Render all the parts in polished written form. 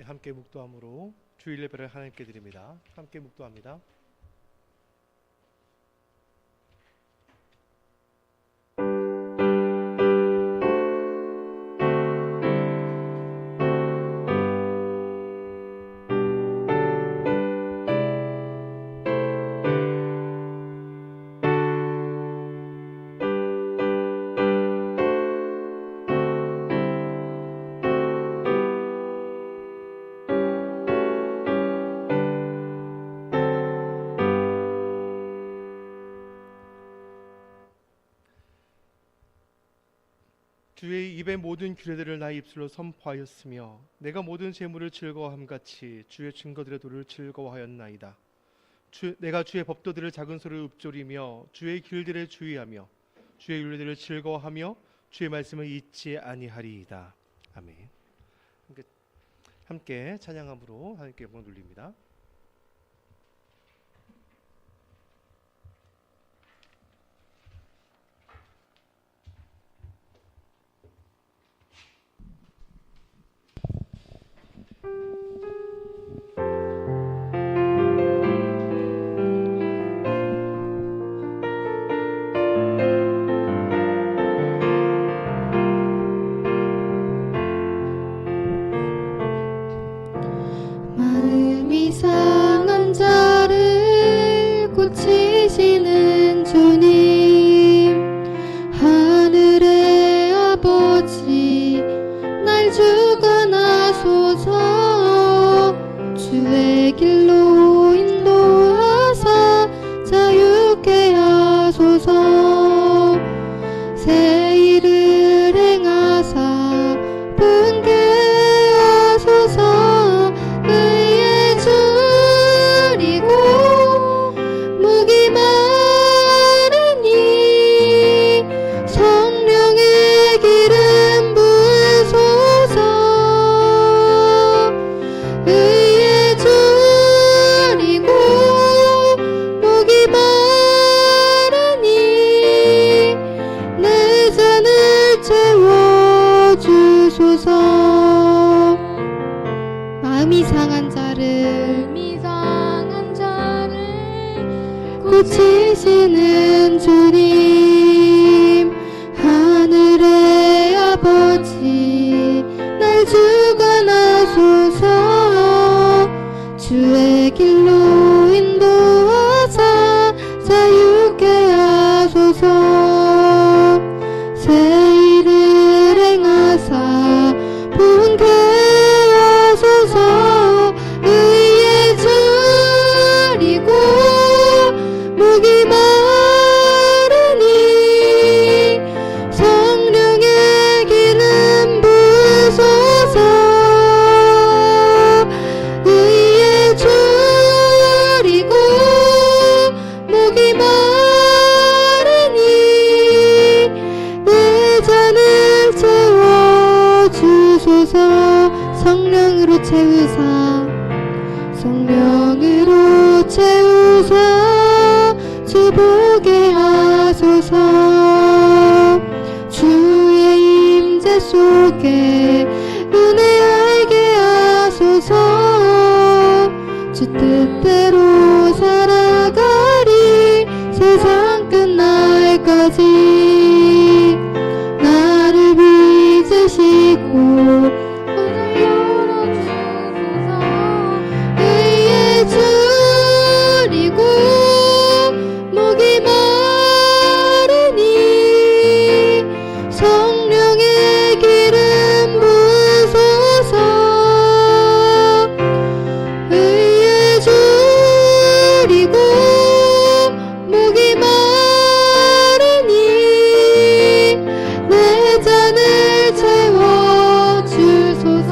함께 묵도함으로 주일 예배를 하나님께 드립니다. 함께 묵도합니다. 주의 입의 모든 규례들을 나의 입술로 선포하였으며 내가 모든 재물을 즐거워함같이 주의 증거들의 도를 즐거워하였나이다. 내가 주의 법도들을 작은 소리로 읊조리며 주의 길들에 주의하며 주의 율례들을 즐거워하며 주의 말씀을 잊지 아니하리이다. 아멘. 함께 찬양함으로 하나님께 영광 돌립니다. 마음이 상한 자를 고치시는 주님, 하늘의 아버지 날 주관하소서. 주의 길로 인도하사 자유케 하소서. 새 일을 행하사 분케 하소서. 의에 줄이고 목이 마르니 성령의 기름 부으소서. 의에 줄이고 목이 마르니 내 잔을 채워주소서. 마음이 상한 자를 고치시는 주님, 하늘의 아버지 날 주관하소서. 주의 길로 인도하사 자유케 하소서. 새 일을 행하사 분케 하소서. 의에 줄이고 목이 마르니 성령의 기름 부으소서. 의에 줄이고 목이 마르니 내 잔을 채워주소서. 성령으로 채우사 성령으로 채우사 주보게 하소서. 주의 임재 속에 은혜 알게 하소서. 주 뜻대로 살아가리 세상 끝날까지. 나를 빚으시고 의에 줄이고 목이 마르니 성령의 기름 부으소서. 의에 줄이고 목이 마르니 내 잔을 채워주소서.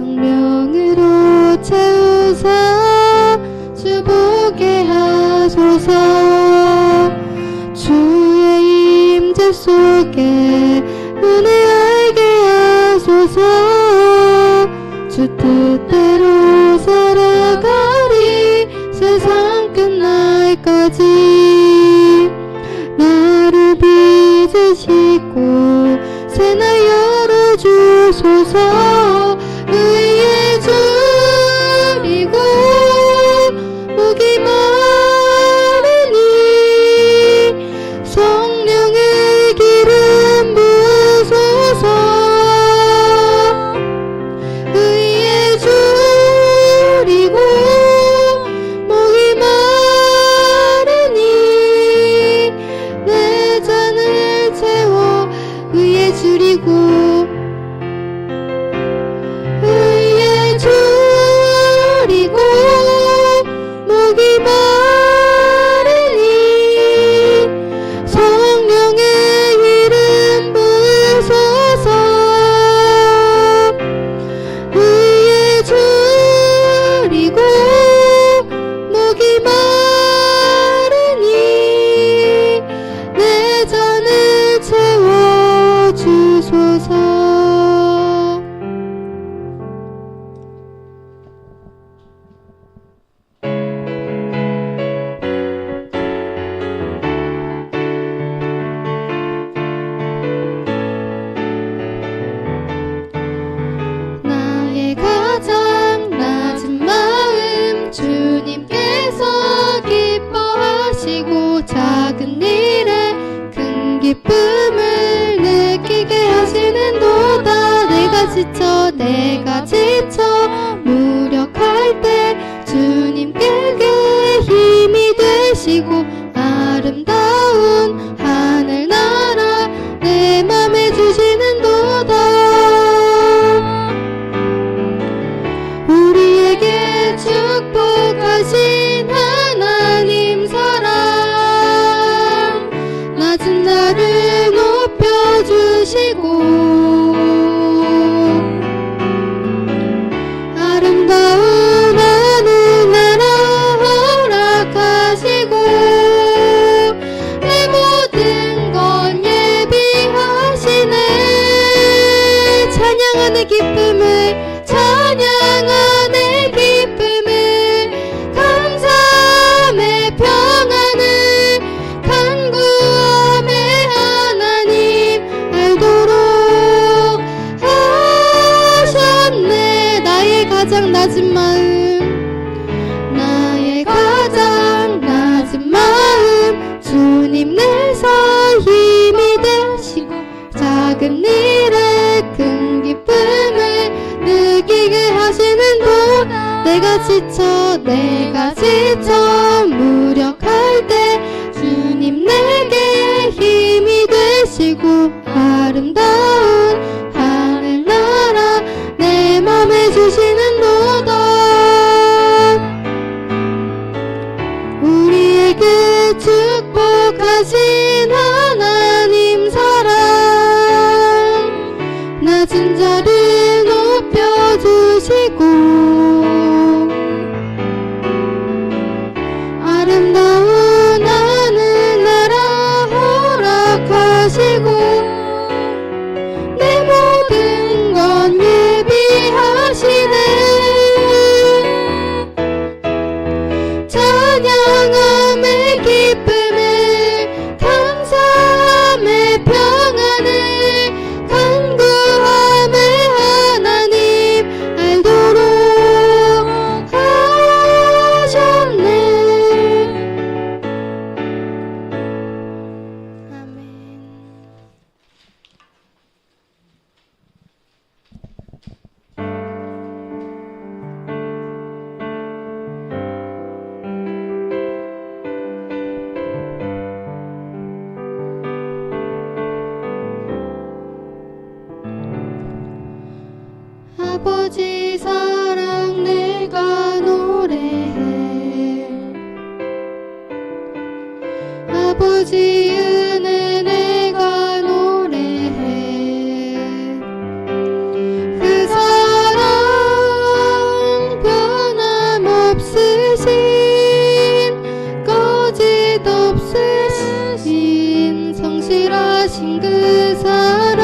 성령으로 채우사 주보게 하소서. 주의 임재 속에 은혜 알게 하소서. 주 뜻대로 살아가리 세상 끝날까지. 나를 빚으시고 새날 열어주 주소서. 의에 줄이고 목이 마르니 성령의 기름 부으소서. 의에 줄이고 목이 마르니 내 잔을 채워. 의에 줄이고 의에 줄이고 목이 마르니 성령의 이름 부으소서. 의에 줄이고 목이 마르니 내 잔을 채워 주소서. 나의 가장 낮은 마음 주님께서 기뻐하시고 작은 일에 큰 기쁨을 느끼게 하시는도다. 내가 지쳐 무력할 때 주님께 힘이 되시고 아름다운 하늘나라 내 맘에 주시는도다. 우리에게 축복하신 하나님 사랑 낮은 나를 높여주시고 아름다운 하늘나라 허락하시고 내 모든 건 예비하시네. 찬양하는 기쁨을 찬양하는 기쁨을 감사함의 평안을 간구함의 하나님 알도록 하셨네. 나의 가장 낮은 마음 나의 가장 낮은 마음 주님 내서 힘이 되시고 작은 일에 큰 기쁨을 느끼게 하시는도다. 내가 지쳐 무력할 때 주님 내게 힘이 되시고 아름다운 하늘나라 내 맘에 주시는도다. 우리에게 축복하신 하나님 사랑 낮은 자를 높여주시고 아름다운 하늘나라 허락하시고 내 모든 건 예비하시네. 찬양함의 기쁨을 감사함의 평안을 간구함의 하나님 알도록 하셨네. 아멘. 아버지 사랑 내가 노래해. 아버지 은혜 내가 노래해. 그 사랑 변함없으신 거짓없으신 성실하신 그 사랑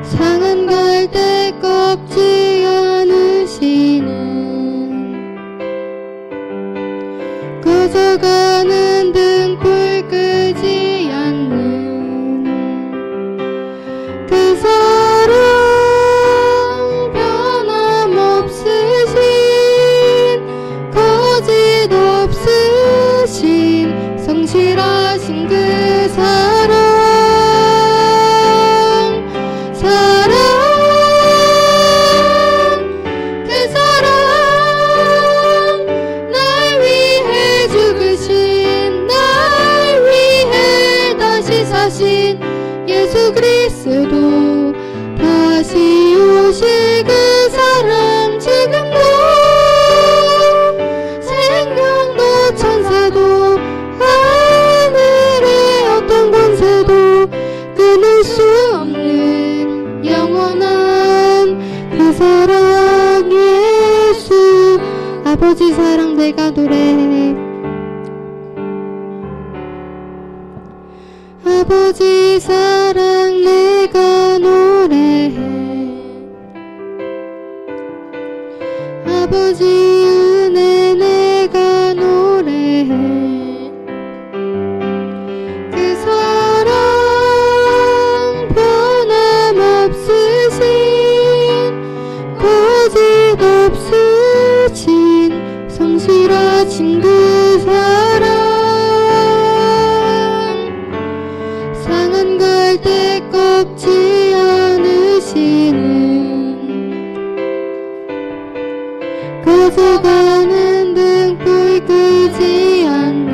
상한 갈대 꺾지 않으시는 꺼져가는 등불 끄지 않는 사신 예수 그리스도 다시 오실 그 사랑 지금도 생명도 천사도 하늘의 어떤 권세도 끊을 수 없는 영원한 그 사랑 예수 아버지 사랑 내가 노래해 아버지 사랑 내가 노래해 아버지 은혜 내가 노래해 그 사랑 변함없으신 거짓 없으신 성실하신 그 사랑 상한 갈대 꺾지 않으시는 꺼져가는 등불 끄지 않는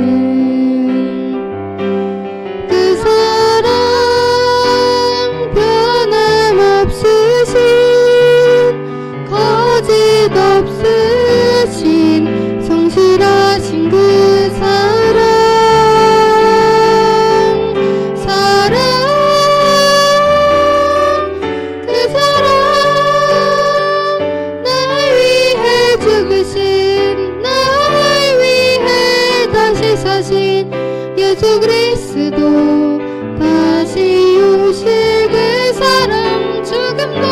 그 사랑 변함없으신 거짓 없으신 성실하신 그 사랑 그 사랑 날 위해 죽으신 날 위해 다시 사신 예수 그리스도 다시 오실 그 사랑 죽음도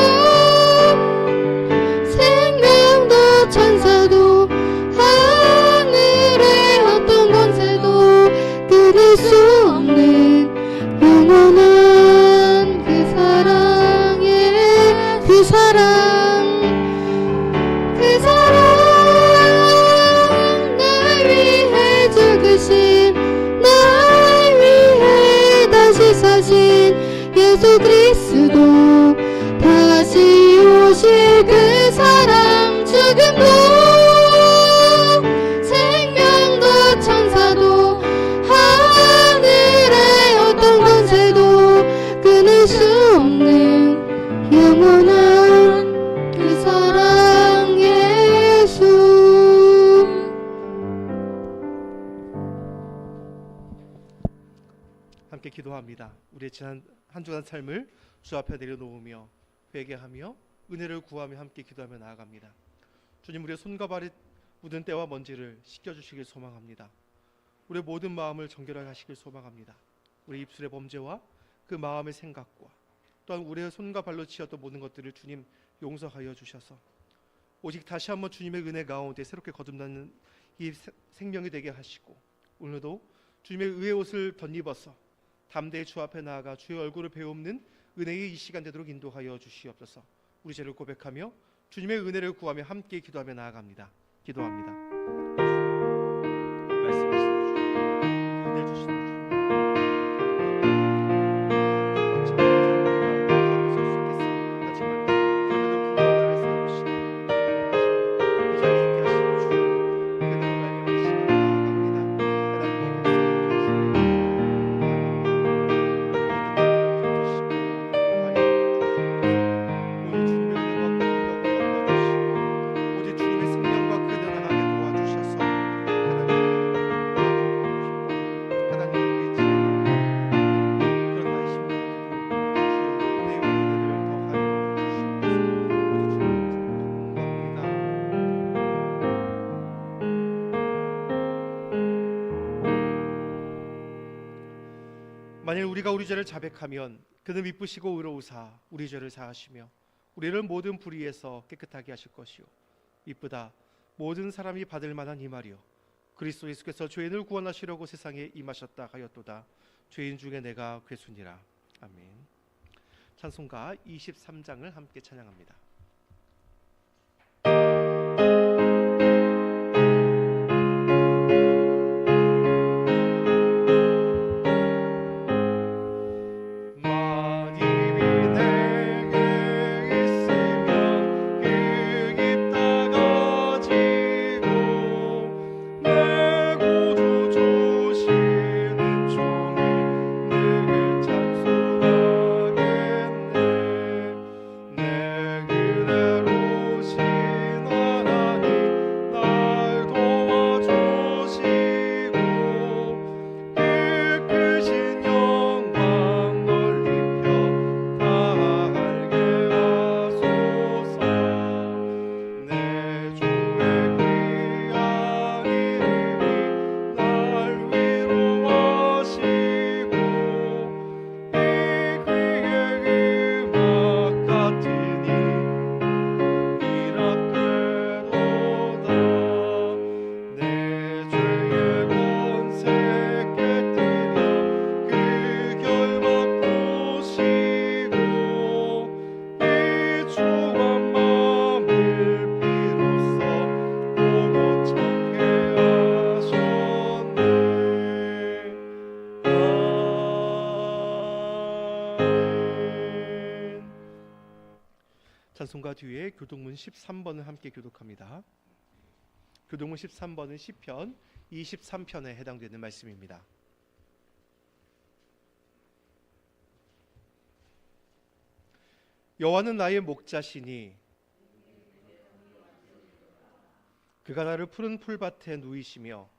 생명도 천사도 하늘의 어떤 권세도 끊을 수 없는 영원한 그 사랑의 그 사랑 그 사랑 날 위해 죽으신 날 위해 다시 사신 예수 그리스도 다시 오실 그 사랑 죽음도 생명도 천사도 하늘의 어떤 권세도 끊을 수 없는 영원한 그 사랑 예수 함께 기도합니다. 우리의 지난 한 주간 삶을 주 앞에 내려놓으며 회개하며 은혜를 구하며 함께 기도하며 나아갑니다. 주님, 우리의 손과 발에 묻은 때와 먼지를 씻겨주시길 소망합니다. 우리의 모든 마음을 정결하게 하시길 소망합니다. 우리 입술의 범죄와 그 마음의 생각과 또한 우리의 손과 발로 지었던 모든 것들을 주님 용서하여 주셔서 오직 다시 한번 주님의 은혜 가운데 새롭게 거듭나는 이 생명이 되게 하시고 오늘도 주님의 의의 옷을 덧입어서 담대히 주 앞에 나아가 주의 얼굴을 배움는 은혜의 이 시간 되도록 인도하여 주시옵소서. 우리 죄를 고백하며 주님의 은혜를 구하며 함께 기도하며 나아갑니다. 기도합니다. 말씀하시는 주, 은혜 주시는 주. 만일 우리가 우리 죄를 자백하면 그는 미쁘시고 의로우사 우리 죄를 사하시며 우리를 모든 불의에서 깨끗하게 하실 것이요 이쁘다 모든 사람이 받을 만한 이 말이요 그리스도 예수께서 죄인을 구원하시려고 세상에 임하셨다 하였도다. 죄인 중에 내가 괴순이라. 아멘. 찬송가 23장을 함께 찬양합니다. 내 구주 주시는 종이 늘 찬송가 뒤에 교독문 13번을 함께 교독합니다. 교독문 13번은 시편 23편에 해당되는 말씀입니다. 여호와는 나의 목자시니 그가 나를 푸른 풀밭에 누이시며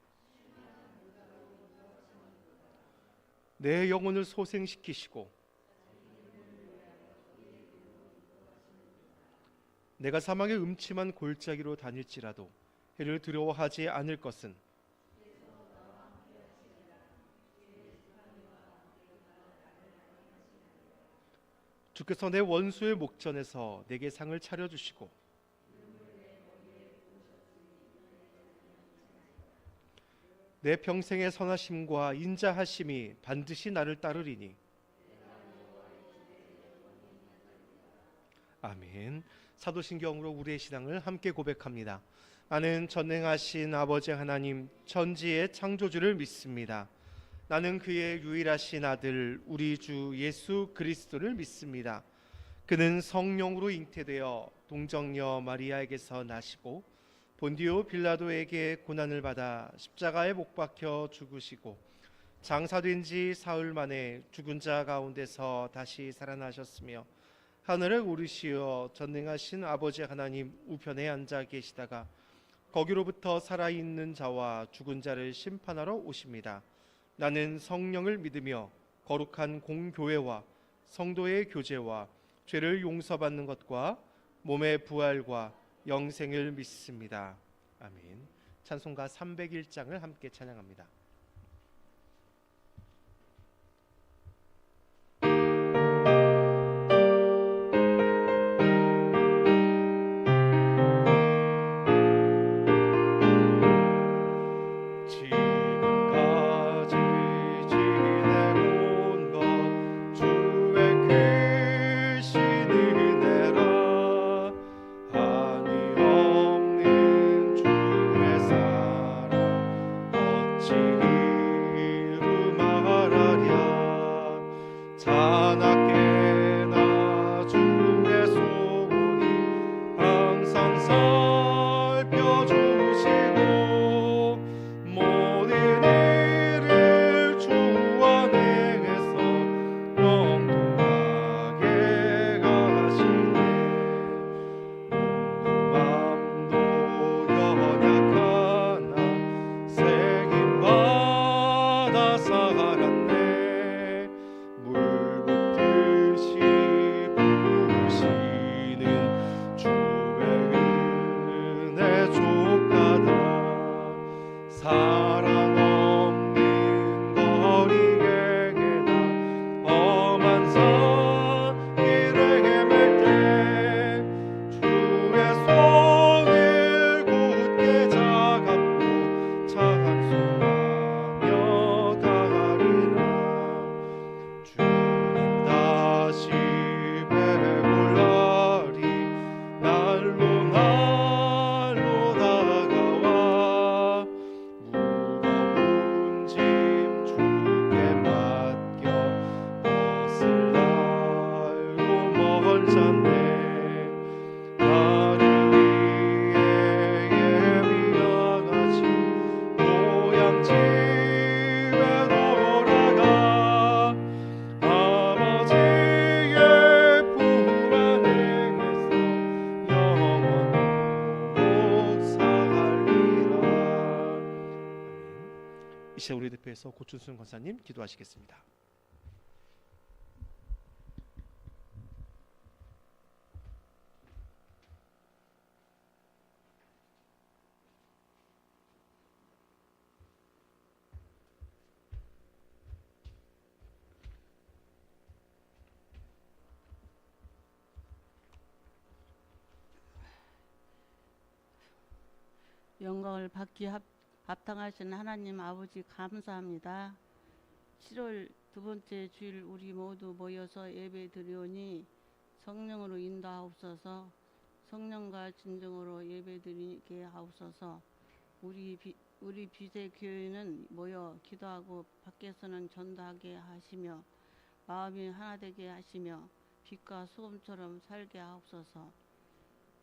내 영혼을 소생시키시고 내가 사망의 음침한 골짜기로 다닐지라도 해를 두려워하지 않을 것은 주께서 내 원수의 목전에서 내게 상을 차려주시고 내 평생의 선하심과 인자하심이 반드시 나를 따르리니. 아멘. 사도신경으로 우리의 신앙을 함께 고백합니다. 나는 전능하신 아버지 하나님 천지의 창조주를 믿습니다. 나는 그의 유일하신 아들 우리 주 예수 그리스도를 믿습니다. 그는 성령으로 잉태되어 동정녀 마리아에게서 나시고 본디오 빌라도에게 고난을 받아 십자가에 못 박혀 죽으시고 장사된 지 사흘 만에 죽은 자 가운데서 다시 살아나셨으며 하늘에 오르시어 전능하신 아버지 하나님 우편에 앉아 계시다가 거기로부터 살아있는 자와 죽은 자를 심판하러 오십니다. 나는 성령을 믿으며 거룩한 공교회와 성도의 교제와 죄를 용서받는 것과 몸의 부활과 영생을 믿습니다. 아멘. 찬송가 301장을 함께 찬양합니다. 이제 우리 대표에서 고춘순 권사님 기도하시겠습니다. 영광을 받기 합당하신 하나님 아버지 감사합니다. 7월 두 번째 주일 우리 모두 모여서 예배 드리오니 성령으로 인도하옵소서. 성령과 진정으로 예배 드리게 하옵소서. 우리 비제 교회는 모여 기도하고 밖에서는 전도하게 하시며 마음이 하나 되게 하시며 빛과 소금처럼 살게 하옵소서.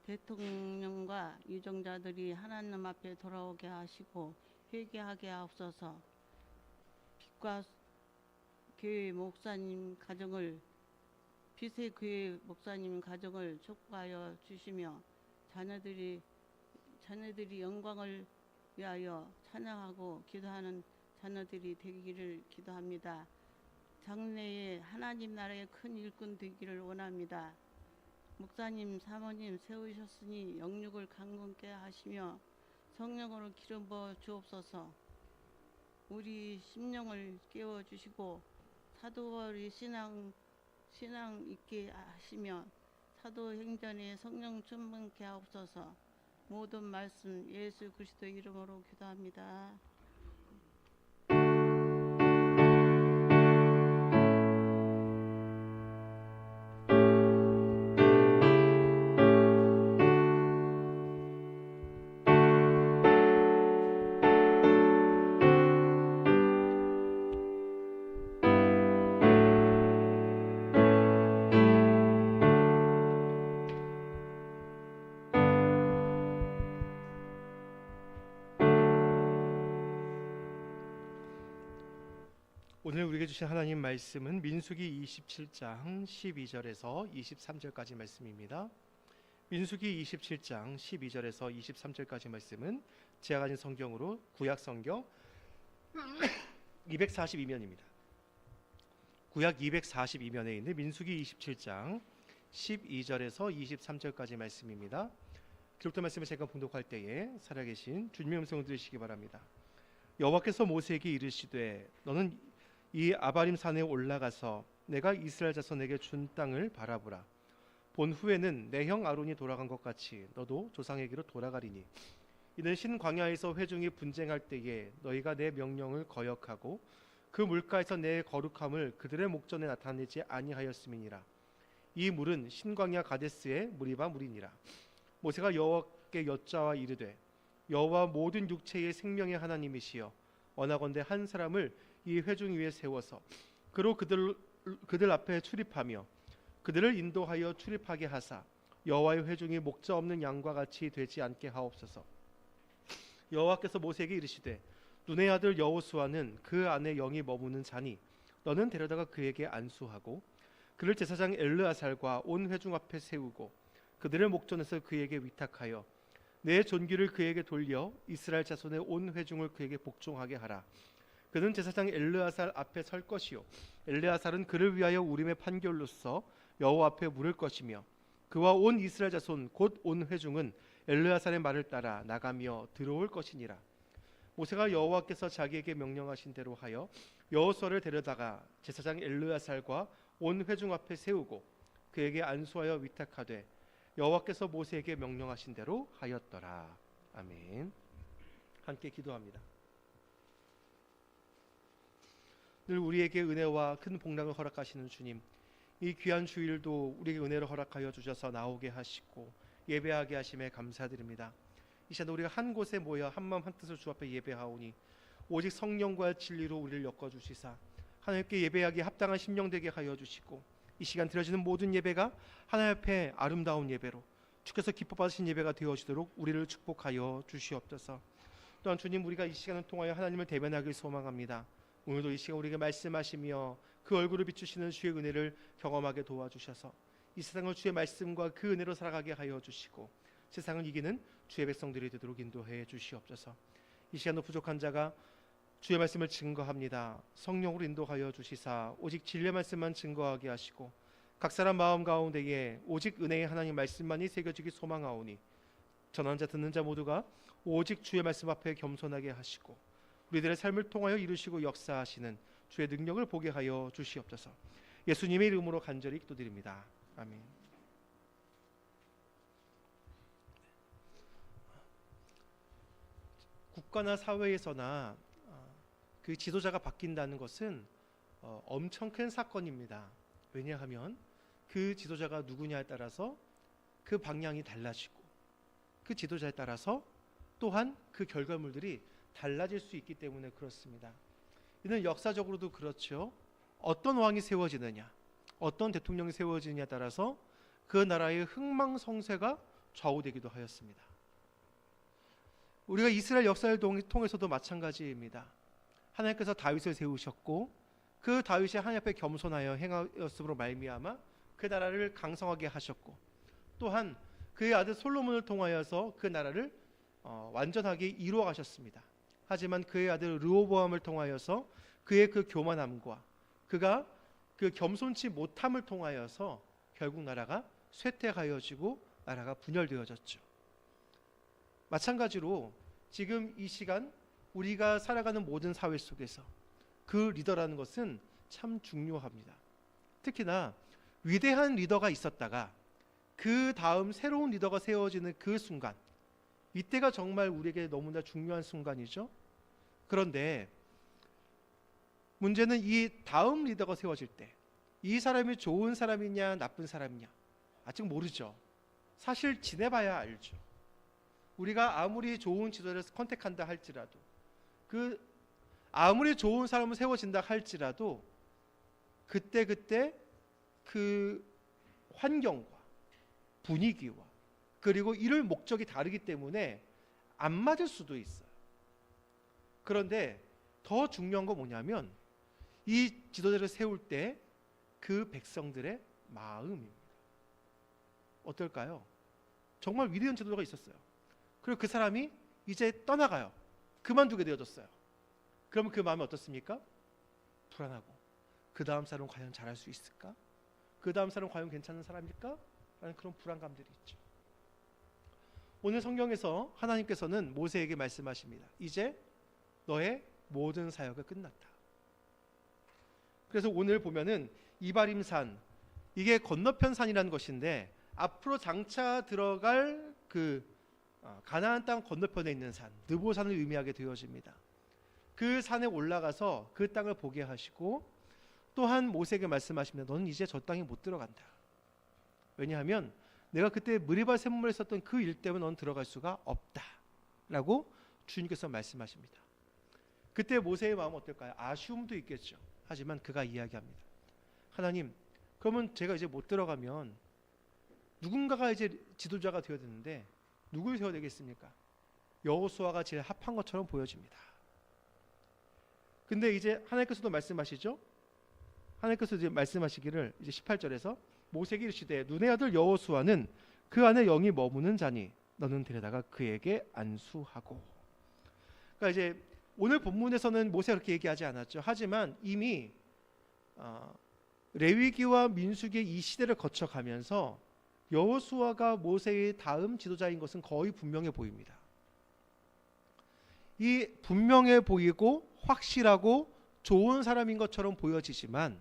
대통령과 유정자들이 하나님 앞에 돌아오게 하시고 회개하게 하옵소서. 빛과 교회 목사님 가정을 빛의 교회 목사님 가정을 축복하여 주시며 자녀들이 영광을 위하여 찬양하고 기도하는 자녀들이 되기를 기도합니다. 장래에 하나님 나라의 큰 일꾼 되기를 원합니다. 목사님, 사모님 세우셨으니 영육을 강건케 하시며 성령으로 기름 부어 주옵소서. 우리 심령을 깨워 주시고 사도월의 신앙 있게 하시며 사도행전에 성령 충만케 하옵소서. 모든 말씀 예수 그리스도 이름으로 기도합니다. 오늘 우리에게 주신 하나님 말씀은 민수기 27장 12절에서 23절까지 말씀입니다. 민수기 27장 12절에서 23절까지 말씀은 제가 가진 성경으로 구약 성경 242면입니다. 구약 242면에 있는 민수기 27장 12절에서 23절까지 말씀입니다. 기록된 말씀을 제가 봉독할 때에 살아계신 주님의 음성을 들으시기 바랍니다. 여호와께서 모세에게 이르시되 너는 이 아바림 산에 올라가서 내가 이스라엘 자손에게 준 땅을 바라보라. 본 후에는 내 형 아론이 돌아간 것 같이 너도 조상에게로 돌아가리니 이는 신 광야에서 회중이 분쟁할 때에 너희가 내 명령을 거역하고 그 물가에서 내 거룩함을 그들의 목전에 나타내지 아니하였음이니라. 이 물은 신 광야 가데스의 무리바 물이니라. 모세가 여호와께 여짜와 이르되 여호와 모든 육체의 생명의 하나님이시여 원하건대 한 사람을 이 회중 위에 세워서 그로 그들 앞에 출입하며 그들을 인도하여 출입하게 하사 여호와의 회중이 목자 없는 양과 같이 되지 않게 하옵소서. 여호와께서 모세에게 이르시되 눈의 아들 여호수아는 그 안에 영이 머무는 자니 너는 데려다가 그에게 안수하고 그를 제사장 엘르아살과 온 회중 앞에 세우고 그들의 목전에서 그에게 위탁하여 내 존귀를 그에게 돌려 이스라엘 자손의 온 회중을 그에게 복종하게 하라. 그는 제사장 엘르아살 앞에 설 것이요 엘르아살은 그를 위하여 우림의 판결로서 여호와 앞에 물을 것이며 그와 온 이스라엘 자손 곧 온 회중은 엘르아살의 말을 따라 나가며 들어올 것이니라. 모세가 여호와께서 자기에게 명령하신 대로 하여 여호수아를 데려다가 제사장 엘르아살과 온 회중 앞에 세우고 그에게 안수하여 위탁하되 여호와께서 모세에게 명령하신 대로 하였더라. 아멘. 함께 기도합니다. 늘 우리에게 은혜와 큰 복락을 허락하시는 주님, 이 귀한 주일도 우리에게 은혜를 허락하여 주셔서 나오게 하시고 예배하게 하심에 감사드립니다. 이 시간 우리가 한 곳에 모여 한마음 한뜻으로 주 앞에 예배하오니 오직 성령과 진리로 우리를 엮어주시사 하나님께 예배하기에 합당한 심령 되게 하여 주시고 이 시간 드려지는 모든 예배가 하나님 앞에 아름다운 예배로 주께서 기뻐 받으신 예배가 되어지도록 우리를 축복하여 주시옵소서. 또한 주님, 우리가 이 시간을 통하여 하나님을 대면하길 소망합니다. 오늘도 이 시간 우리에게 말씀하시며 그 얼굴을 비추시는 주의 은혜를 경험하게 도와주셔서 이 세상을 주의 말씀과 그 은혜로 살아가게 하여 주시고 세상을 이기는 주의 백성들이 되도록 인도해 주시옵소서. 이 시간도 부족한 자가 주의 말씀을 증거합니다. 성령으로 인도하여 주시사 오직 진리의 말씀만 증거하게 하시고 각 사람 마음 가운데에 오직 은혜의 하나님 말씀만이 새겨지기 소망하오니 전하는 자 듣는 자 모두가 오직 주의 말씀 앞에 겸손하게 하시고 우리들의 삶을 통하여 이루시고 역사하시는 주의 능력을 보게 하여 주시옵소서. 예수님의 이름으로 간절히 기도드립니다. 아멘. 국가나 사회에서나 그 지도자가 바뀐다는 것은 엄청 큰 사건입니다. 왜냐하면 그 지도자가 누구냐에 따라서 그 방향이 달라지고 그 지도자에 따라서 또한 그 결과물들이 달라질 수 있기 때문에 그렇습니다. 이는 역사적으로도 그렇죠. 어떤 왕이 세워지느냐, 어떤 대통령이 세워지느냐에 따라서 그 나라의 흥망성쇠가 좌우되기도 하였습니다. 우리가 이스라엘 역사를 통해서도 마찬가지입니다. 하나님께서 다윗을 세우셨고 그 다윗이 하나님 앞에 겸손하여 행하였으므로 말미암아 그 나라를 강성하게 하셨고, 또한 그의 아들 솔로몬을 통하여서 그 나라를 완전하게 이루어 가셨습니다. 하지만 그의 아들 르호보암을 통하여서 그의 그 교만함과 그가 그 겸손치 못함을 통하여서 결국 나라가 쇠퇴하여지고 나라가 분열되어졌죠. 마찬가지로 지금 이 시간 우리가 살아가는 모든 사회 속에서 그 리더라는 것은 참 중요합니다. 특히나 위대한 리더가 있었다가 그 다음 새로운 리더가 세워지는 그 순간, 이때가 정말 우리에게 너무나 중요한 순간이죠. 그런데 문제는 이 다음 리더가 세워질 때 이 사람이 좋은 사람이냐 나쁜 사람이냐 아직 모르죠. 사실 지내봐야 알죠. 우리가 아무리 좋은 지도자를 컨택한다 할지라도, 그 아무리 좋은 사람을 세워진다 할지라도 그때 그 환경과 분위기와 그리고 이룰 목적이 다르기 때문에 안 맞을 수도 있어요. 그런데 더 중요한 건 뭐냐면 이 지도자를 세울 때 그 백성들의 마음입니다. 어떨까요? 정말 위대한 지도자가 있었어요. 그리고 그 사람이 이제 떠나가요. 그만두게 되어졌어요. 그러면 그 마음이 어떻습니까? 불안하고, 그 다음 사람은 과연 잘할 수 있을까? 그 다음 사람은 과연 괜찮은 사람일까? 라는 그런 불안감들이 있죠. 오늘 성경에서 하나님께서는 모세에게 말씀하십니다. 이제 너의 모든 사역이 끝났다. 그래서 오늘 보면은 이바림산, 이게 건너편 산이라는 것인데 앞으로 장차 들어갈 그 가나안 땅 건너편에 있는 산, 느보산을 의미하게 되어집니다. 그 산에 올라가서 그 땅을 보게 하시고, 또한 모세에게 말씀하십니다. 너는 이제 저 땅에 못 들어간다. 왜냐하면 내가 그때 무리바 샘물에 썼던 그 일 때문에 너는 들어갈 수가 없다 라고 주님께서 말씀하십니다. 그때 모세의 마음은 어떨까요? 아쉬움도 있겠죠. 하지만 그가 이야기합니다. 하나님, 그러면 제가 이제 못 들어가면 누군가가 이제 지도자가 되어야 되는데 누굴 세워야 되겠습니까? 여호수아가 제일 합한 것처럼 보여집니다. 근데 이제 하나님께서도 말씀하시죠. 하나님께서 이제 말씀하시기를 이제 18절에서 모세에게 이르시되 눈의 아들 여호수아는 그 안에 영이 머무는 자니 너는 데려다가 그에게 안수하고. 그러니까 이제 오늘 본문에서는 모세가 그렇게 얘기하지 않았죠. 하지만 이미 레위기와 민수기의 이 시대를 거쳐가면서 여호수아가 모세의 다음 지도자인 것은 거의 분명해 보입니다. 이 분명해 보이고 확실하고 좋은 사람인 것처럼 보여지지만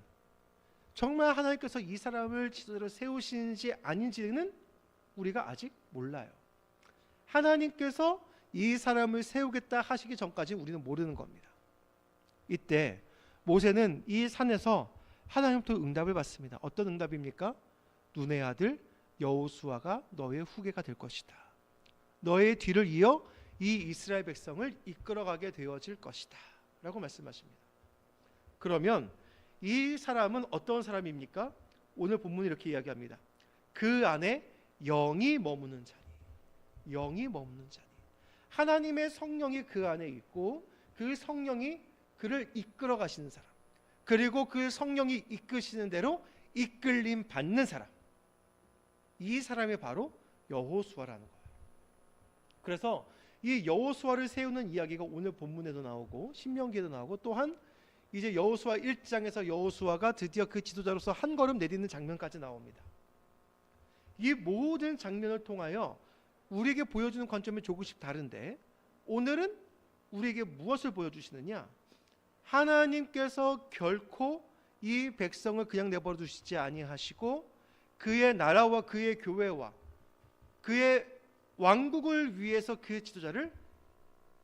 정말 하나님께서 이 사람을 지도자로 세우시는지 아닌지는 우리가 아직 몰라요. 하나님께서 이 사람을 세우겠다 하시기 전까지 우리는 모르는 겁니다. 이때 모세는 이 산에서 하나님부터 응답을 받습니다. 어떤 응답입니까? 눈의 아들 여호수아가 너의 후계가 될 것이다. 너의 뒤를 이어 이 이스라엘 백성을 이끌어가게 되어질 것이다 라고 말씀하십니다. 그러면 이 사람은 어떤 사람입니까? 오늘 본문이 이렇게 이야기합니다. 그 안에 영이 머무는 자니, 영이 머무는 자니, 하나님의 성령이 그 안에 있고 그 성령이 그를 이끌어 가시는 사람, 그리고 그 성령이 이끄시는 대로 이끌림 받는 사람, 이 사람이 바로 여호수아라는 거예요. 그래서 이 여호수아를 세우는 이야기가 오늘 본문에도 나오고 신명기에도 나오고, 또한 이제 여호수아 1장에서 여호수아가 드디어 그 지도자로서 한 걸음 내딛는 장면까지 나옵니다. 이 모든 장면을 통하여 우리에게 보여주는 관점이 조금씩 다른데, 오늘은 우리에게 무엇을 보여주시느냐? 하나님께서 결코 이 백성을 그냥 내버려 두시지 아니하시고 그의 나라와 그의 교회와 그의 왕국을 위해서 그 지도자를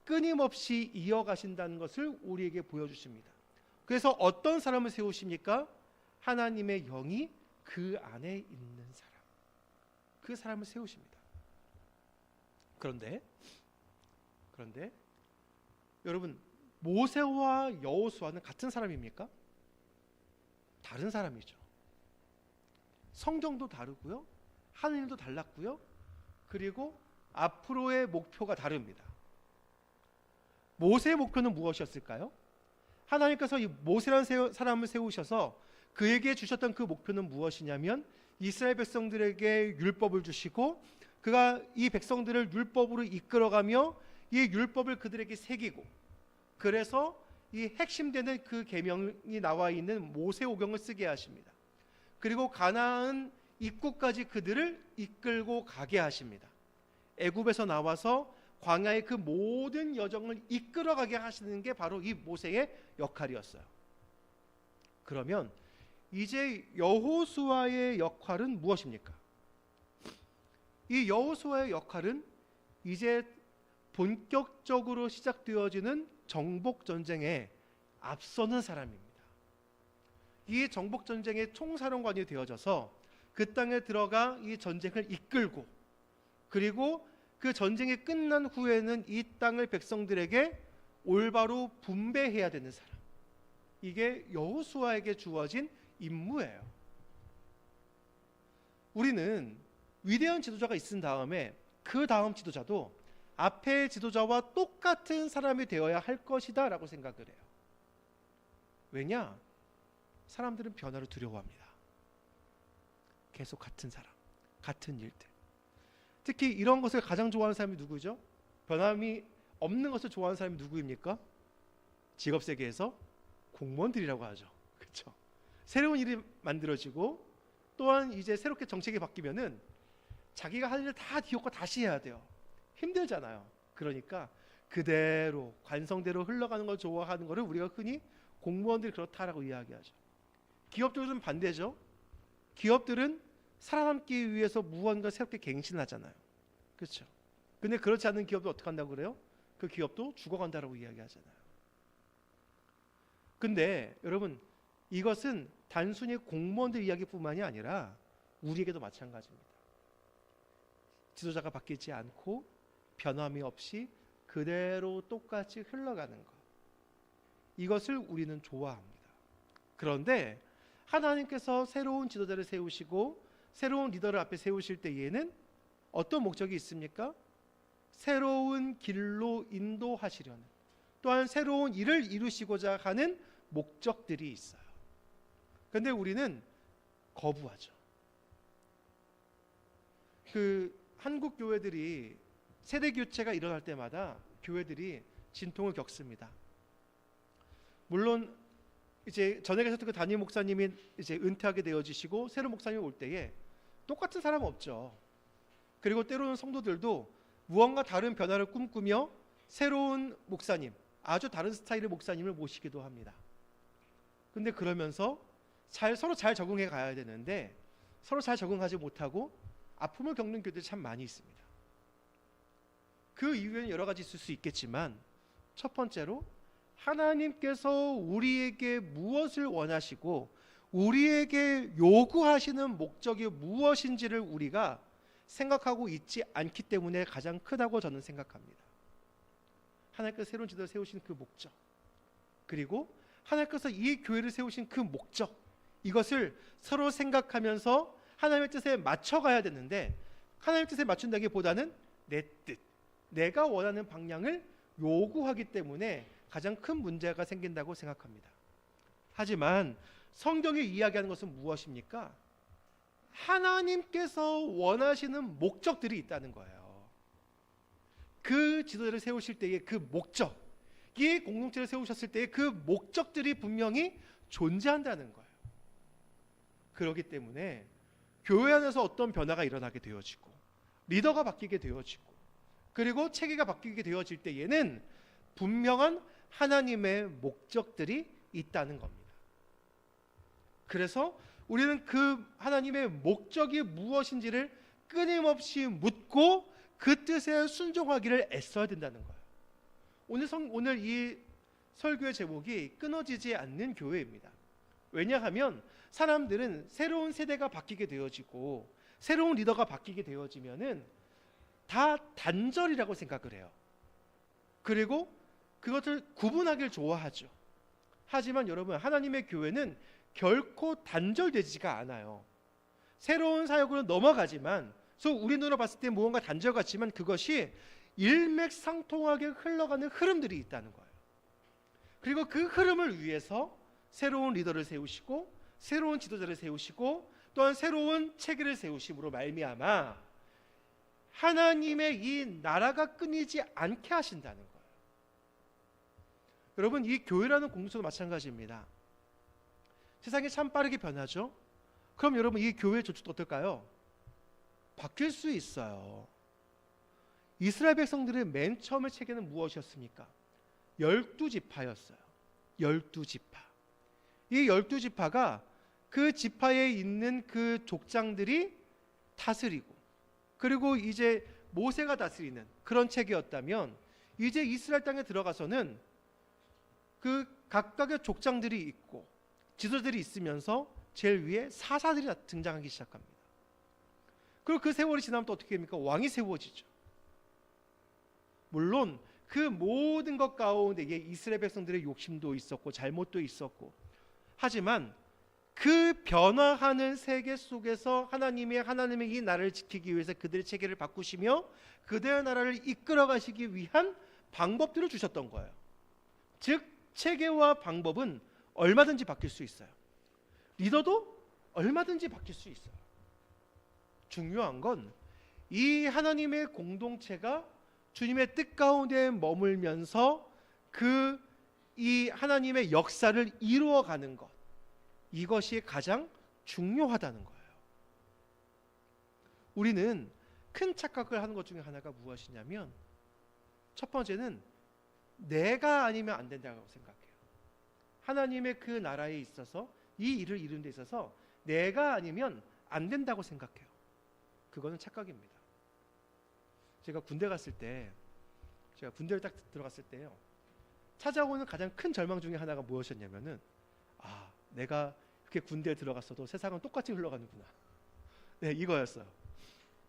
끊임없이 이어가신다는 것을 우리에게 보여주십니다. 그래서 어떤 사람을 세우십니까? 하나님의 영이 그 안에 있는 사람, 그 사람을 세우십니다. 그런데 여러분, 모세와 여호수아는 같은 사람입니까? 다른 사람이죠. 성경도 다르고요, 하느님도 달랐고요, 그리고 앞으로의 목표가 다릅니다. 모세의 목표는 무엇이었을까요? 하나님께서 이 모세라는 사람을 세우셔서 그에게 주셨던 그 목표는 무엇이냐면 이스라엘 백성들에게 율법을 주시고 그가 이 백성들을 율법으로 이끌어가며 이 율법을 그들에게 새기고, 그래서 이 핵심되는 그 계명이 나와 있는 모세오경을 쓰게 하십니다. 그리고 가나안 입구까지 그들을 이끌고 가게 하십니다. 애굽에서 나와서 광야의 그 모든 여정을 이끌어가게 하시는 게 바로 이 모세의 역할이었어요. 그러면 이제 여호수아의 역할은 무엇입니까? 이 여호수아의 역할은 이제 본격적으로 시작되어지는 정복 전쟁에 앞서는 사람입니다. 이 정복 전쟁의 총사령관이 되어져서 그 땅에 들어가 이 전쟁을 이끌고, 그리고 그 전쟁이 끝난 후에는 이 땅을 백성들에게 올바로 분배해야 되는 사람, 이게 여호수아에게 주어진 임무예요. 우리는 위대한 지도자가 있은 다음에 그 다음 지도자도 앞의 지도자와 똑같은 사람이 되어야 할 것이다 라고 생각을 해요. 왜냐? 사람들은 변화를 두려워합니다. 계속 같은 사람, 같은 일들. 특히 이런 것을 가장 좋아하는 사람이 누구죠? 변함이 없는 것을 좋아하는 사람이 누구입니까? 직업 세계에서 공무원들이라고 하죠. 그렇죠? 새로운 일이 만들어지고 또한 이제 새롭게 정책이 바뀌면은 자기가 할 일을 다 뒤엎고 다시 해야 돼요. 힘들잖아요. 그러니까 그대로 관성대로 흘러가는 걸 좋아하는 것을 우리가 흔히 공무원들이 그렇다라고 이야기하죠. 기업들은 반대죠. 기업들은 살아남기 위해서 무언가 새롭게 갱신하잖아요. 그렇죠? 근데 그렇지 않은 기업도 어떻게 한다고 그래요? 그 기업도 죽어간다라고 이야기하잖아요. 근데 여러분, 이것은 단순히 공무원들 이야기뿐만이 아니라 우리에게도 마찬가지입니다. 지도자가 바뀌지 않고 변함이 없이 그대로 똑같이 흘러가는 것, 이것을 우리는 좋아합니다. 그런데 하나님께서 새로운 지도자를 세우시고 새로운 리더를 앞에 세우실 때에는 어떤 목적이 있습니까? 새로운 길로 인도하시려는, 또한 새로운 일을 이루시고자 하는 목적들이 있어요. 그런데 우리는 거부하죠. 한국 교회들이 세대 교체가 일어날 때마다 교회들이 진통을 겪습니다. 물론 이제 전에 계셨던 그 담임 목사님이 이제 은퇴하게 되어지시고 새로운 목사님이 올 때에 똑같은 사람은 없죠. 그리고 때로는 성도들도 무언가 다른 변화를 꿈꾸며 새로운 목사님, 아주 다른 스타일의 목사님을 모시기도 합니다. 근데 그러면서 서로 잘 적응해 가야 되는데 서로 잘 적응하지 못하고 아픔을 겪는 교회들이 참 많이 있습니다. 그 이유에는 여러 가지 있을 수 있겠지만, 첫 번째로 하나님께서 우리에게 무엇을 원하시고 우리에게 요구하시는 목적이 무엇인지를 우리가 생각하고 있지 않기 때문에 가장 크다고 저는 생각합니다. 하나님께서 새로운 지도를 세우신 그 목적, 그리고 하나님께서 이 교회를 세우신 그 목적, 이것을 서로 생각하면서 하나님의 뜻에 맞춰가야 되는데, 하나님의 뜻에 맞춘다기보다는 내 뜻, 내가 원하는 방향을 요구하기 때문에 가장 큰 문제가 생긴다고 생각합니다. 하지만 성경이 이야기하는 것은 무엇입니까? 하나님께서 원하시는 목적들이 있다는 거예요. 그 지도자를 세우실 때의 그 목적, 이 공동체를 세우셨을 때의 그 목적들이 분명히 존재한다는 거예요. 그렇기 때문에 교회 안에서 어떤 변화가 일어나게 되어지고 리더가 바뀌게 되어지고 그리고 체계가 바뀌게 되어질 때에는 분명한 하나님의 목적들이 있다는 겁니다. 그래서 우리는 그 하나님의 목적이 무엇인지를 끊임없이 묻고 그 뜻에 순종하기를 애써야 된다는 거예요. 오늘 이 설교의 제목이 끊어지지 않는 교회입니다. 왜냐하면 사람들은 새로운 세대가 바뀌게 되어지고 새로운 리더가 바뀌게 되어지면은 다 단절이라고 생각을 해요. 그리고 그것을 구분하기를 좋아하죠. 하지만 여러분, 하나님의 교회는 결코 단절되지가 않아요. 새로운 사역으로 넘어가지만 그래서 우리 눈으로 봤을 때 무언가 단절 같지만 그것이 일맥상통하게 흘러가는 흐름들이 있다는 거예요. 그리고 그 흐름을 위해서 새로운 리더를 세우시고 새로운 지도자를 세우시고 또한 새로운 체계를 세우심으로 말미암아 하나님의 이 나라가 끊이지 않게 하신다는 거예요. 여러분, 이 교회라는 공동체도 마찬가지입니다. 세상이 참 빠르게 변하죠. 그럼 여러분, 이 교회의 조직도 어떨까요? 바뀔 수 있어요. 이스라엘 백성들의 맨 처음의 체계는 무엇이었습니까? 12지파였어요. 12지파. 이 12지파가 그 지파에 있는 그 족장들이 다스리고, 그리고 이제 모세가 다스리는 그런 체계였다면, 이제 이스라엘 땅에 들어가서는 그 각각의 족장들이 있고 지도자들이 있으면서 제일 위에 사사들이 등장하기 시작합니다. 그리고 그 세월이 지나면 또 어떻게 됩니까? 왕이 세워지죠. 물론 그 모든 것 가운데 이스라엘 백성들의 욕심도 있었고 잘못도 있었고, 하지만 그 변화하는 세계 속에서 하나님의 이 나라를 지키기 위해서 그들의 체계를 바꾸시며 그들의 나라를 이끌어 가시기 위한 방법들을 주셨던 거예요. 즉 체계와 방법은 얼마든지 바뀔 수 있어요. 리더도 얼마든지 바뀔 수 있어요. 중요한 건 이 하나님의 공동체가 주님의 뜻 가운데 머물면서 이 하나님의 역사를 이루어가는 것, 이것이 가장 중요하다는 거예요. 우리는 큰 착각을 하는 것 중에 하나가 무엇이냐면, 첫 번째는 내가 아니면 안 된다고 생각해요. 하나님의 그 나라에 있어서 이 일을 이루는 데 있어서 내가 아니면 안 된다고 생각해요. 그거는 착각입니다. 제가 군대를 딱 들어갔을 때요, 찾아오는 가장 큰 절망 중에 하나가 무엇이었냐면은, 내가 이렇게 군대에 들어갔어도 세상은 똑같이 흘러가는구나. 네, 이거였어요.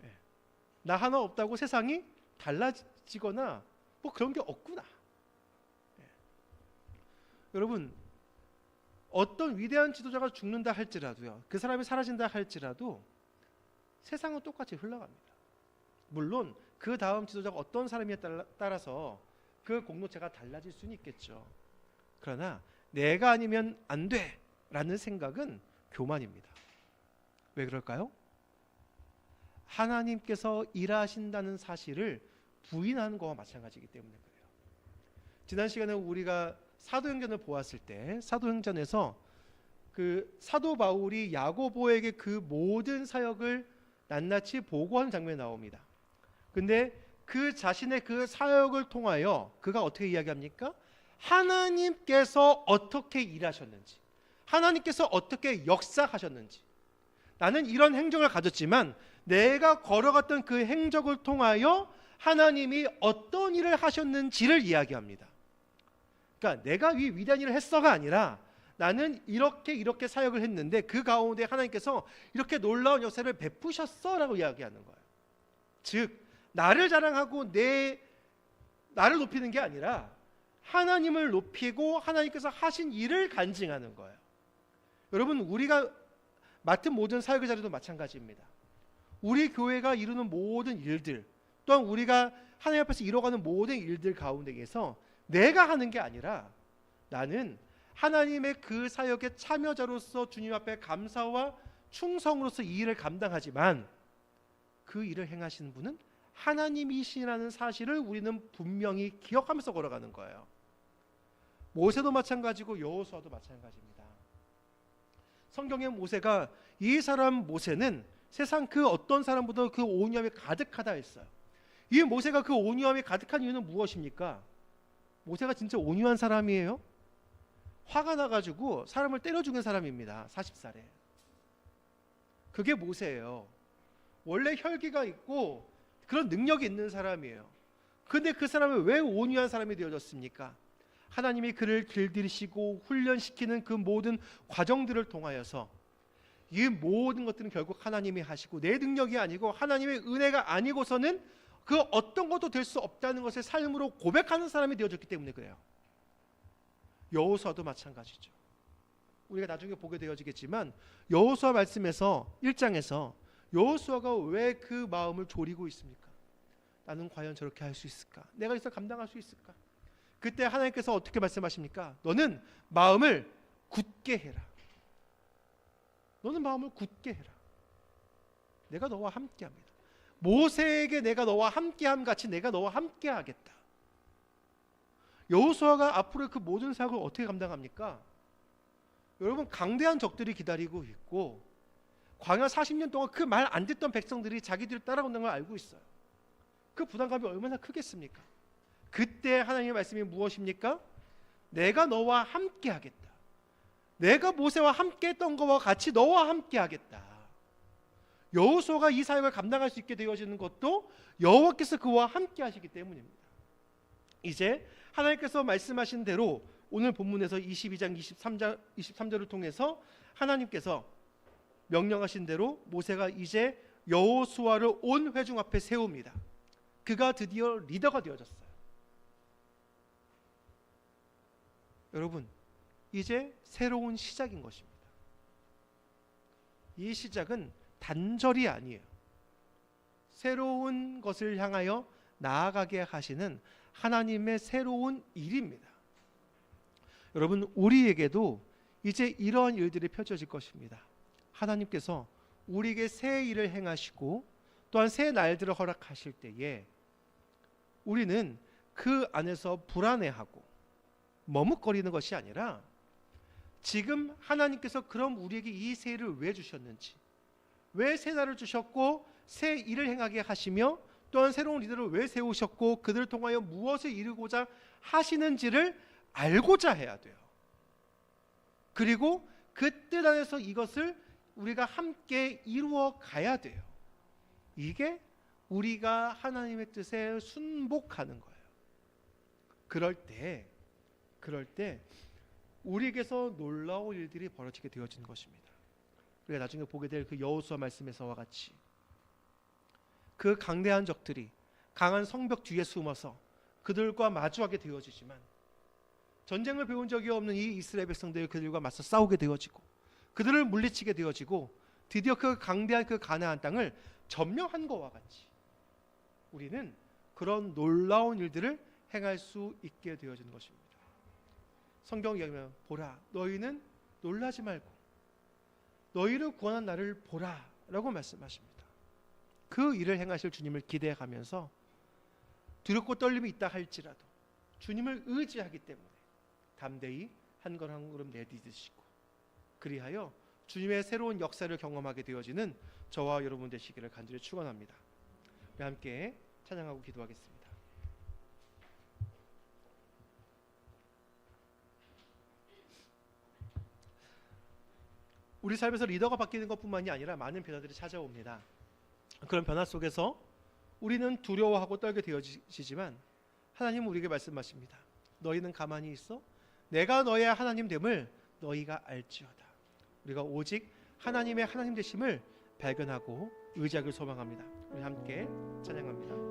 네. 나 하나 없다고 세상이 달라지거나 뭐 그런 게 없구나. 네. 여러분, 어떤 위대한 지도자가 죽는다 할지라도요, 그 사람이 사라진다 할지라도 세상은 똑같이 흘러갑니다. 물론 그 다음 지도자가 어떤 사람이에 따라서 그 공동체가 달라질 수는 있겠죠. 그러나 내가 아니면 안 돼 라는 생각은 교만입니다. 왜 그럴까요? 하나님께서 일하신다는 사실을 부인하는 것과 마찬가지이기 때문에 그래요. 지난 시간에 우리가 사도행전을 보았을 때, 사도행전에서 그 사도 바울이 야고보에게 그 모든 사역을 낱낱이 보고하는 장면이 나옵니다. 근데 그 자신의 그 사역을 통하여 그가 어떻게 이야기합니까? 하나님께서 어떻게 일하셨는지, 하나님께서 어떻게 역사하셨는지, 나는 이런 행적을 가졌지만 내가 걸어갔던 그 행적을 통하여 하나님이 어떤 일을 하셨는지를 이야기합니다. 그러니까 내가 이 위대한 일을 했어가 아니라 나는 이렇게 사역을 했는데 그 가운데 하나님께서 이렇게 놀라운 역사를 베푸셨어라고 이야기하는 거예요. 즉 나를 자랑하고 나를 높이는 게 아니라 하나님을 높이고 하나님께서 하신 일을 간증하는 거예요. 여러분, 우리가 맡은 모든 사역의 자리도 마찬가지입니다. 우리 교회가 이루는 모든 일들, 또한 우리가 하나님 앞에서 이뤄가는 모든 일들 가운데에서 내가 하는 게 아니라 나는 하나님의 그 사역의 참여자로서 주님 앞에 감사와 충성으로서 이 일을 감당하지만 그 일을 행하시는 분은 하나님이시라는 사실을 우리는 분명히 기억하면서 걸어가는 거예요. 모세도 마찬가지고 여호수아도 마찬가지입니다. 성경의 모세가, 이 사람 모세는 세상 그 어떤 사람보다 그 온유함이 가득하다 했어요. 이 모세가 그 온유함이 가득한 이유는 무엇입니까? 모세가 진짜 온유한 사람이에요? 화가 나가지고 사람을 때려 죽인 사람입니다. 40살에. 그게 모세예요. 원래 혈기가 있고 그런 능력이 있는 사람이에요. 근데 그 사람은 왜 온유한 사람이 되어졌습니까? 하나님이 그를 길들이시고 훈련시키는 그 모든 과정들을 통하여서 이 모든 것들은 결국 하나님이 하시고 내 능력이 아니고 하나님의 은혜가 아니고서는 그 어떤 것도 될 수 없다는 것을 삶으로 고백하는 사람이 되어졌기 때문에 그래요. 여호수아도 마찬가지죠. 우리가 나중에 보게 되어지겠지만 여호수아 말씀에서 1장에서 여호수아가 왜 그 마음을 졸이고 있습니까? 나는 과연 저렇게 할 수 있을까? 내가 이걸 감당할 수 있을까? 그때 하나님께서 어떻게 말씀하십니까? 너는 마음을 굳게 해라. 너는 마음을 굳게 해라. 내가 너와 함께합니다. 모세에게 내가 너와 함께함 같이 내가 너와 함께하겠다. 여호수아가 앞으로 그 모든 사역을 어떻게 감당합니까? 여러분, 강대한 적들이 기다리고 있고 광야 40년 동안 그 말 안 듣던 백성들이 자기들을 따라온다는 걸 알고 있어요. 그 부담감이 얼마나 크겠습니까? 그때 하나님의 말씀이 무엇입니까? 내가 너와 함께하겠다. 내가 모세와 함께했던 것과 같이 너와 함께하겠다. 여호수아가 이 사역을 감당할 수 있게 되어지는 것도 여호와께서 그와 함께하시기 때문입니다. 이제 하나님께서 말씀하신 대로 오늘 본문에서 22장 23절을 통해서 하나님께서 명령하신 대로 모세가 이제 여호수아를 온 회중 앞에 세웁니다. 그가 드디어 리더가 되어졌어요. 여러분, 이제 새로운 시작인 것입니다. 이 시작은 단절이 아니에요. 새로운 것을 향하여 나아가게 하시는 하나님의 새로운 일입니다. 여러분, 우리에게도 이제 이러한 일들이 펼쳐질 것입니다. 하나님께서 우리에게 새 일을 행하시고 또한 새 날들을 허락하실 때에 우리는 그 안에서 불안해하고 머뭇거리는 것이 아니라 지금 하나님께서 그럼 우리에게 이 새 일을 왜 주셨는지, 왜 새 날을 주셨고 새 일을 행하게 하시며 또한 새로운 리더를 왜 세우셨고 그들을 통하여 무엇을 이루고자 하시는지를 알고자 해야 돼요. 그리고 그 뜻 안에서 이것을 우리가 함께 이루어 가야 돼요. 이게 우리가 하나님의 뜻에 순복하는 거예요. 그럴 때 우리에게서 놀라운 일들이 벌어지게 되어지는 것입니다. 우리가 나중에 보게 될 그 여호수아 말씀에서와 같이 그 강대한 적들이 강한 성벽 뒤에 숨어서 그들과 마주하게 되어지지만 전쟁을 배운 적이 없는 이 이스라엘 백성들이 그들과 맞서 싸우게 되어지고 그들을 물리치게 되어지고 드디어 그 강대한 그 가나안 땅을 점령한 것과 같이 우리는 그런 놀라운 일들을 행할 수 있게 되어지는 것입니다. 성경에 보면 보라, 너희는 놀라지 말고 너희를 구원한 나를 보라 라고 말씀하십니다. 그 일을 행하실 주님을 기대하면서 두렵고 떨림이 있다 할지라도 주님을 의지하기 때문에 담대히 한 걸음 한 걸음 내딛으시고 그리하여 주님의 새로운 역사를 경험하게 되어지는 저와 여러분 되시기를 간절히 축원합니다. 우리 함께 찬양하고 기도하겠습니다. 우리 삶에서 리더가 바뀌는 것뿐만이 아니라 많은 변화들이 찾아옵니다. 그런 변화 속에서 우리는 두려워하고 떨게 되어지지만 하나님은 우리에게 말씀하십니다. 너희는 가만히 있어 내가 너의 하나님 됨을 너희가 알지어다. 우리가 오직 하나님의 하나님 되심을 발견하고 의지하기를 소망합니다. 우리 함께 찬양합니다.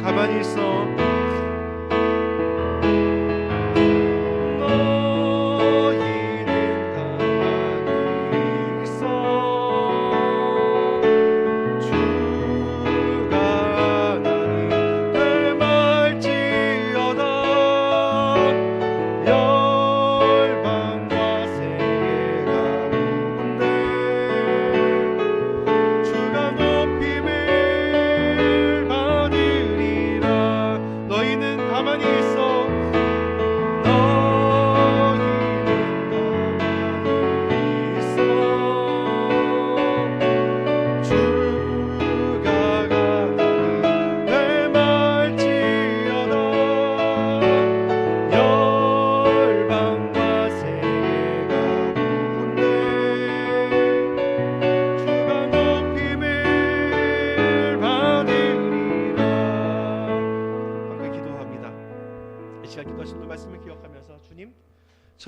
가만히 있어.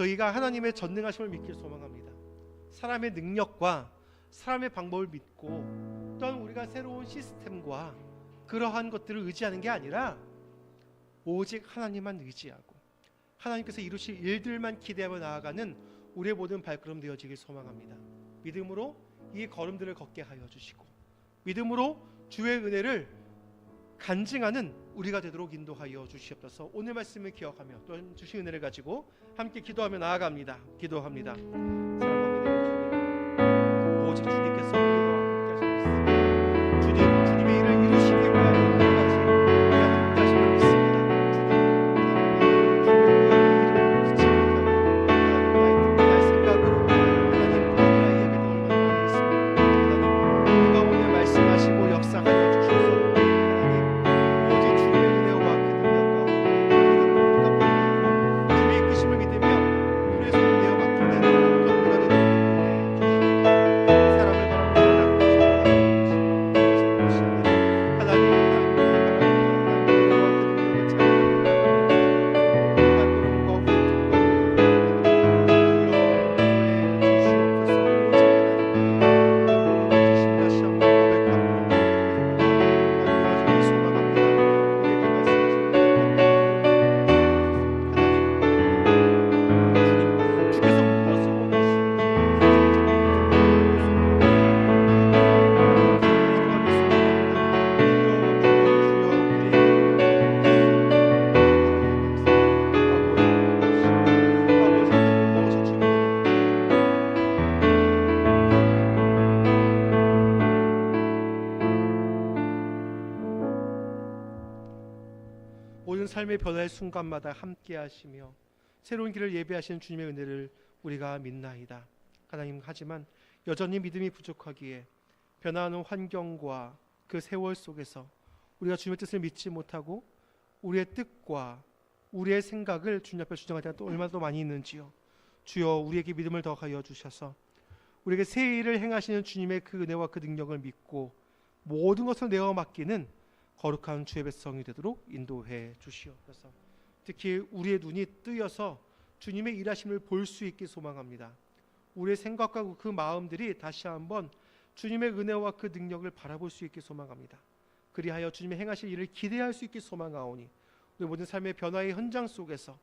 저희가 하나님의 전능하심을 믿길 소망합니다. 사람의 능력과 사람의 방법을 믿고 또한 우리가 새로운 시스템과 그러한 것들을 의지하는 게 아니라 오직 하나님만 의지하고 하나님께서 이루실 일들만 기대하며 나아가는 우리의 모든 발걸음 되어지길 소망합니다. 믿음으로 이 걸음들을 걷게 하여 주시고 믿음으로 주의 은혜를 간증하는 우리가 되도록 인도하여 주시옵소서. 오늘 말씀을 기억하며 또 주신 은혜를 가지고 함께 기도하며 나아갑니다. 기도합니다. 사랑합니다 주님, 오직 주님께서 우리와 함께 하시겠습니다. 주님의 일을 이루시기 위하여 끝까지 우리와 함께 하심을 믿습니다. 주님, 주님의 일을 나의 생각으로 하나님 나의 예배도 얼마나 많이 있습니다. 하나님 우리가 오늘 말씀하시고 역사하여 주셔서 모든 삶의 변화의 순간마다 함께 하시며 새로운 길을 예배하시는 주님의 은혜를 우리가 믿나이다. 하나님, 하지만 여전히 믿음이 부족하기에 변화하는 환경과 그 세월 속에서 우리가 주님의 뜻을 믿지 못하고 우리의 뜻과 우리의 생각을 주님 앞에 주장할 때가 또 얼마나 더 많이 있는지요. 주여, 우리에게 믿음을 더하여 주셔서 우리에게 새 일을 행하시는 주님의 그 은혜와 그 능력을 믿고 모든 것을 내어 맡기는 거룩한 주의 백성이 되도록 인도해 주시옵소서. 특히 우리의 눈이 뜨여서 주님의 일하심을 볼 수 있게 소망합니다. 우리의 생각과 그 마음들이 다시 한번 주님의 은혜와 그 능력을 바라볼 수 있게 소망합니다. 그리하여 주님의 행하실 일을 기대할 수 있게 소망하오니 우리 모든 삶의 변화의 현장 속에서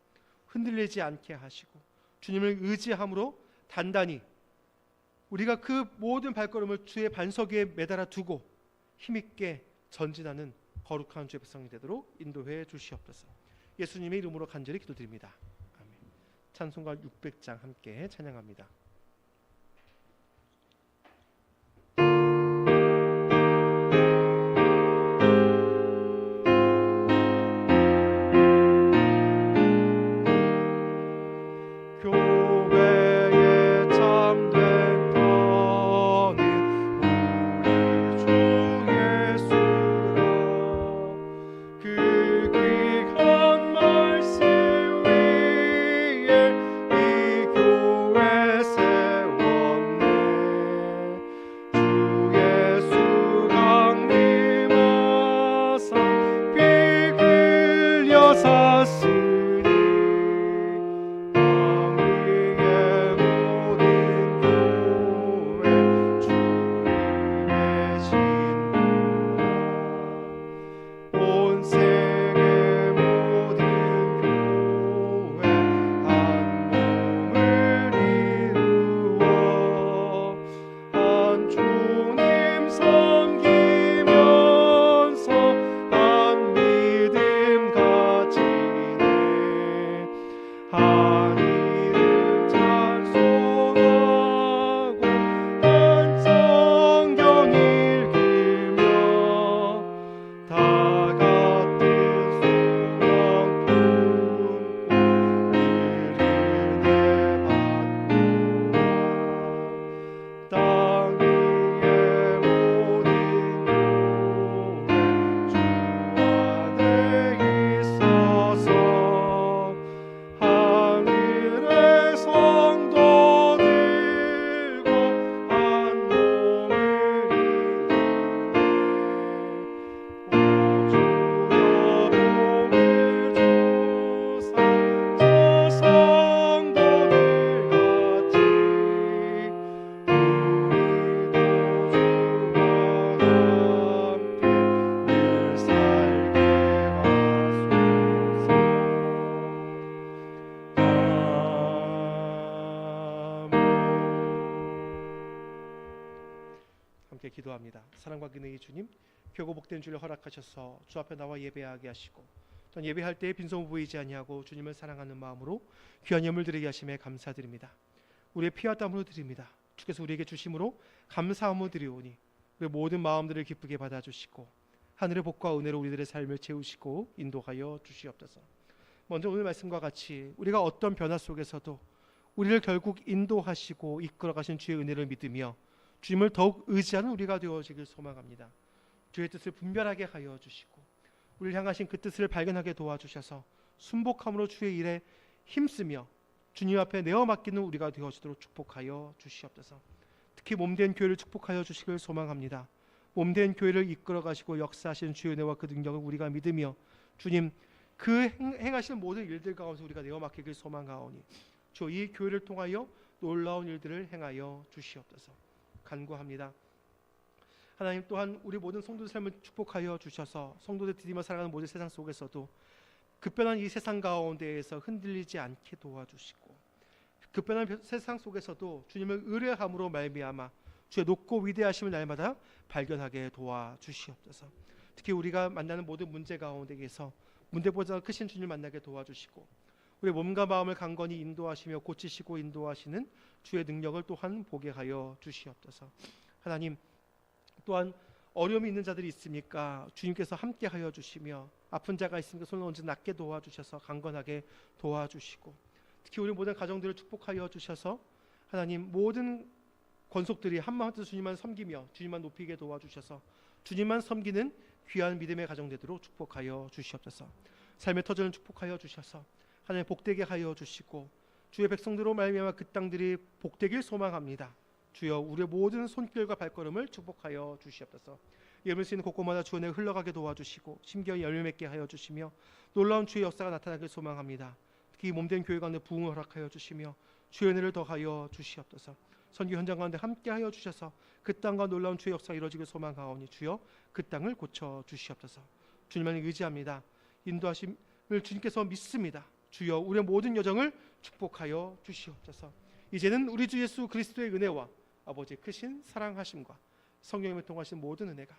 흔들리지 않게 하시고 주님을 의지함으로 단단히 우리가 그 모든 발걸음을 주의 반석 위에 매달아 두고 힘있게 전진하는 거룩한 주의 백성이 되도록 인도해 주시옵소서. 예수님의 이름으로 간절히 기도드립니다. 아멘. 찬송가 600장 함께 찬양합니다. 말씀 위에 이 교회 함께 기도합니다. 사랑과 근혜의 주님, 교고 복된 주를 허락하셔서 주 앞에 나와 예배하게 하시고 전 예배할 때에 빈손 보이지 아니하고 주님을 사랑하는 마음으로 귀한 예물 드리게 하심에 감사드립니다. 우리의 피와 땀으로 드립니다. 주께서 우리에게 주심으로 감사함을 드리오니 우리의 모든 마음들을 기쁘게 받아주시고 하늘의 복과 은혜로 우리들의 삶을 채우시고 인도하여 주시옵소서. 먼저 오늘 말씀과 같이 우리가 어떤 변화 속에서도 우리를 결국 인도하시고 이끌어가신 주의 은혜를 믿으며 주님을 더욱 의지하는 우리가 되어지길 소망합니다. 주의 뜻을 분별하게 하여 주시고 우리를 향하신 그 뜻을 발견하게 도와주셔서 순복함으로 주의 일에 힘쓰며 주님 앞에 내어 맡기는 우리가 되어지도록 축복하여 주시옵소서. 특히 몸된 교회를 축복하여 주시길 소망합니다. 몸된 교회를 이끌어가시고 역사하신 주의 은혜와 그 능력을 우리가 믿으며 주님 그 행하시는 모든 일들 가운데 우리가 내어 맡기길 소망하오니 주 이 교회를 통하여 놀라운 일들을 행하여 주시옵소서. 간구합니다. 하나님 또한 우리 모든 성도들 삶을 축복하여 주셔서 성도들 드리며 살아가는 모든 세상 속에서도 급변한 이 세상 가운데에서 흔들리지 않게 도와주시고 급변한 세상 속에서도 주님을 의뢰함으로 말미암아 주의 높고 위대하심을 날마다 발견하게 도와주시옵소서. 특히 우리가 만나는 모든 문제 가운데에서 문제보다 크신 주님을 만나게 도와주시고 우리 몸과 마음을 강건히 인도하시며 고치시고 인도하시는 주의 능력을 또한 보게 하여 주시옵소서. 하나님 또한 어려움이 있는 자들이 있습니까? 주님께서 함께 하여 주시며 아픈 자가 있습니까? 손을 얹어 낫게 도와주셔서 강건하게 도와주시고 특히 우리 모든 가정들을 축복하여 주셔서 하나님 모든 권속들이 한마음 뜻 주님만 섬기며 주님만 높이게 도와주셔서 주님만 섬기는 귀한 믿음의 가정 되도록 축복하여 주시옵소서. 삶의 터전을 축복하여 주셔서 하나님 복되게 하여 주시고 주의 백성들로 말미암아 그 땅들이 복되길 소망합니다. 주여 우리의 모든 손길과 발걸음을 축복하여 주시옵소서. 예물 쓰이는 곳곳마다 주의 은혜가 흘러가게 도와주시고 심기어 열매 맺게 하여 주시며 놀라운 주의 역사가 나타나길 소망합니다. 특히 몸된 교회 가운데 부흥을 허락하여 주시며 주의 은혜를 더하여 주시옵소서. 선교 현장 가운데 함께하여 주셔서 그 땅과 놀라운 주의 역사가 이루어지길 소망하오니 주여 그 땅을 고쳐 주시옵소서. 주님만 의지합니다. 인도하심을 주님께서 믿습니다. 주여 우리의 모든 여정을 축복하여 주시옵소서. 이제는 우리 주 예수 그리스도의 은혜와 아버지의 크신 사랑하심과 성령님을 통하신 모든 은혜가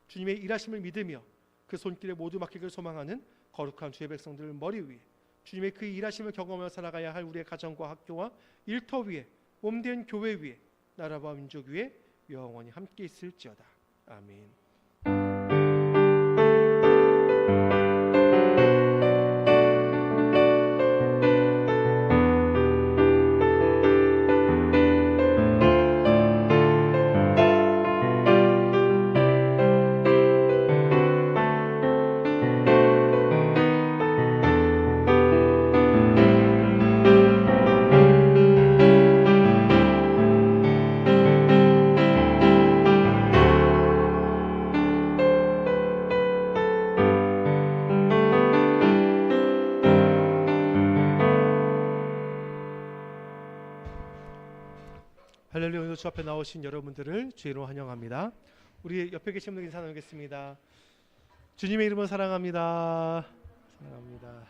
주님의 일하심을 믿으며 그 손길에 모두 맡기길 소망하는 거룩한 주의 백성들 머리 위에 주님의 그 일하심을 경험하며 살아가야 할 우리의 가정과 학교와 일터 위에 몸된 교회 위에 나라와 민족 위에 영원히 함께 있을지어다. 아멘. 할렐루야. 오늘 주 앞에 나오신 여러분들을 주의로 환영합니다. 우리 옆에 계신 분들 인사 나누겠습니다. 주님의 이름으로 사랑합니다. 사랑합니다.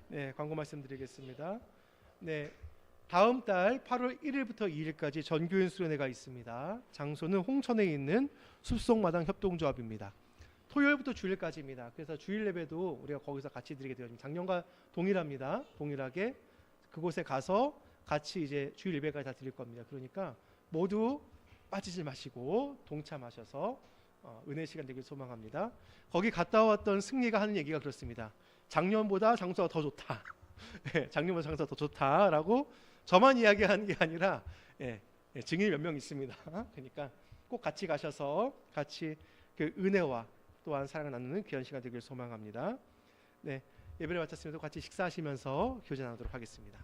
네, 광고 말씀드리겠습니다. 네, 다음 달 8월 1일부터 2일까지 전교인 수련회가 있습니다. 장소는 홍천에 있는 숲속마당 협동조합입니다. 토요일부터 주일까지입니다. 그래서 주일 예배도 우리가 거기서 같이 드리게 되었습니다. 작년과 동일합니다. 동일하게 그곳에 가서 같이 이제 주일 예배까지 다 드릴 겁니다. 그러니까 모두 빠지지 마시고 동참하셔서 은혜 시간 되길 소망합니다. 거기 갔다 왔던 승리가 하는 얘기가 그렇습니다. 작년보다 장소가 더 좋다. 작년보다 장소가 더 좋다라고 저만 이야기하는 게 아니라 증인이 몇 명 있습니다. 그러니까 꼭 같이 가셔서 같이 그 은혜와 또한 사랑을 나누는 귀한 시간 되길 소망합니다. 네, 예배를 마쳤습니다. 같이 식사하시면서 교제 나누도록 하겠습니다.